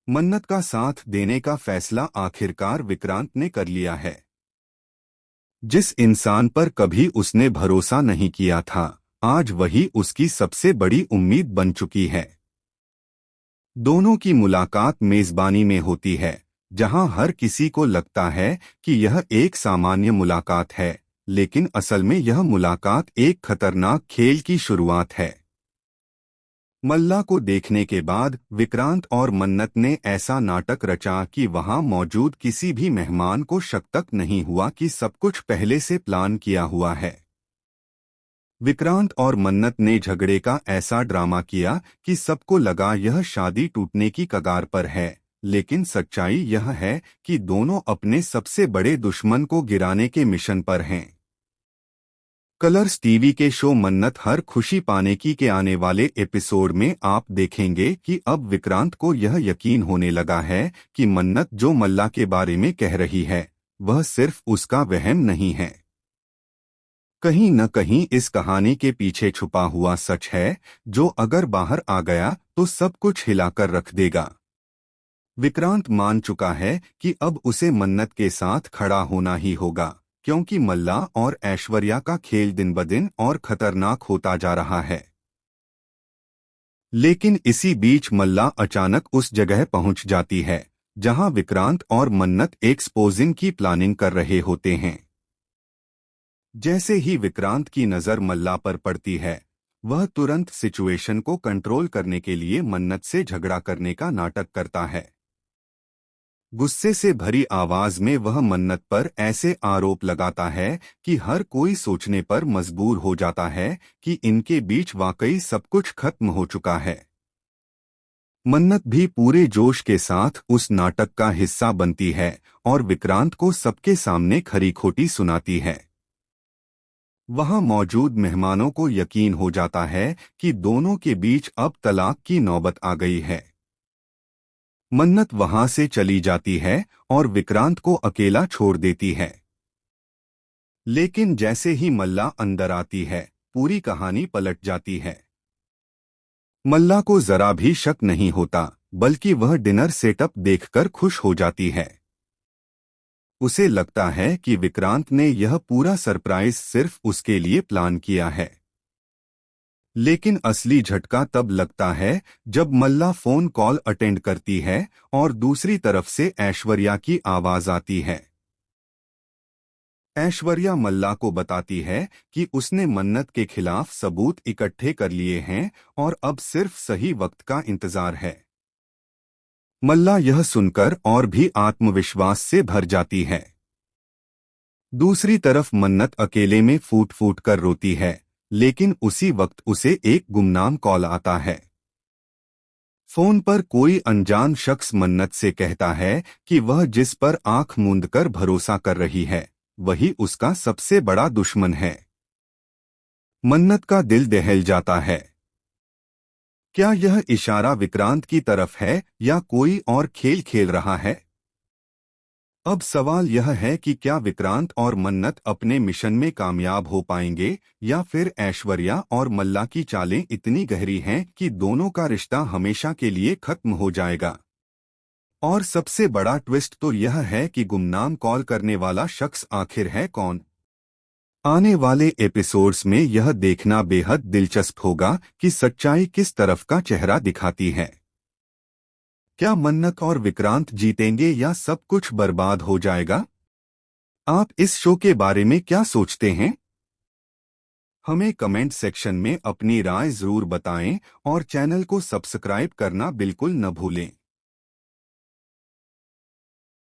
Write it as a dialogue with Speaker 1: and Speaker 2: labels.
Speaker 1: मन्नत का साथ देने का फैसला आखिरकार विक्रांत ने कर लिया है। जिस इंसान पर कभी उसने भरोसा नहीं किया था, आज वही उसकी सबसे बड़ी उम्मीद बन चुकी है। दोनों की मुलाकात मेजबानी में होती है, जहां हर किसी को लगता है कि यह एक सामान्य मुलाकात है, लेकिन असल में यह मुलाकात एक खतरनाक खेल की शुरुआत है। मल्ला को देखने के बाद विक्रांत और मन्नत ने ऐसा नाटक रचा कि वहां मौजूद किसी भी मेहमान को शक तक नहीं हुआ कि सब कुछ पहले से प्लान किया हुआ है। विक्रांत और मन्नत ने झगड़े का ऐसा ड्रामा किया कि सबको लगा यह शादी टूटने की कगार पर है, लेकिन सच्चाई यह है कि दोनों अपने सबसे बड़े दुश्मन को गिराने के मिशन पर हैं। कलर्स टीवी के शो मन्नत हर खुशी पाने की के आने वाले एपिसोड में आप देखेंगे कि अब विक्रांत को यह यकीन होने लगा है कि मन्नत जो मल्ला के बारे में कह रही है, वह सिर्फ उसका वहम नहीं है। कहीं न कहीं इस कहानी के पीछे छुपा हुआ सच है, जो अगर बाहर आ गया तो सब कुछ हिलाकर रख देगा। विक्रांत मान चुका है कि अब उसे मन्नत के साथ खड़ा होना ही होगा, क्योंकि मल्ला और ऐश्वर्या का खेल दिन ब दिन और खतरनाक होता जा रहा है। लेकिन इसी बीच मल्ला अचानक उस जगह पहुंच जाती है जहां विक्रांत और मन्नत एक्सपोजिंग की प्लानिंग कर रहे होते हैं। जैसे ही विक्रांत की नज़र मल्ला पर पड़ती है, वह तुरंत सिचुएशन को कंट्रोल करने के लिए मन्नत से झगड़ा करने का नाटक करता है। गुस्से से भरी आवाज में वह मन्नत पर ऐसे आरोप लगाता है कि हर कोई सोचने पर मजबूर हो जाता है कि इनके बीच वाकई सब कुछ खत्म हो चुका है। मन्नत भी पूरे जोश के साथ उस नाटक का हिस्सा बनती है और विक्रांत को सबके सामने खरी खोटी सुनाती है। वहां मौजूद मेहमानों को यकीन हो जाता है कि दोनों के बीच अब तलाक की नौबत आ गई है। मन्नत वहां से चली जाती है और विक्रांत को अकेला छोड़ देती है। लेकिन जैसे ही मल्ला अंदर आती है, पूरी कहानी पलट जाती है। मल्ला को जरा भी शक नहीं होता, बल्कि वह डिनर सेटअप देखकर खुश हो जाती है। उसे लगता है कि विक्रांत ने यह पूरा सरप्राइज सिर्फ उसके लिए प्लान किया है। लेकिन असली झटका तब लगता है जब मल्ला फोन कॉल अटेंड करती है और दूसरी तरफ से ऐश्वर्या की आवाज आती है। ऐश्वर्या मल्ला को बताती है कि उसने मन्नत के खिलाफ सबूत इकट्ठे कर लिए हैं और अब सिर्फ सही वक्त का इंतजार है। मल्ला यह सुनकर और भी आत्मविश्वास से भर जाती है। दूसरी तरफ मन्नत अकेले में फूट फूट कर रोती है, लेकिन उसी वक्त उसे एक गुमनाम कॉल आता है। फोन पर कोई अनजान शख्स मन्नत से कहता है कि वह जिस पर आंख मूंदकर भरोसा कर रही है, वही उसका सबसे बड़ा दुश्मन है। मन्नत का दिल दहल जाता है। क्या यह इशारा विक्रांत की तरफ है या कोई और खेल खेल रहा है? अब सवाल यह है कि क्या विक्रांत और मन्नत अपने मिशन में कामयाब हो पाएंगे, या फिर ऐश्वर्या और मल्ला की चालें इतनी गहरी हैं कि दोनों का रिश्ता हमेशा के लिए खत्म हो जाएगा। और सबसे बड़ा ट्विस्ट तो यह है कि गुमनाम कॉल करने वाला शख्स आखिर है कौन? आने वाले एपिसोड्स में यह देखना बेहद दिलचस्प होगा कि सच्चाई किस तरफ का चेहरा दिखाती है। क्या मन्नत और विक्रांत जीतेंगे या सब कुछ बर्बाद हो जाएगा? आप इस शो के बारे में क्या सोचते हैं? हमें कमेंट सेक्शन में अपनी राय जरूर बताएं और चैनल को सब्सक्राइब करना बिल्कुल न भूलें।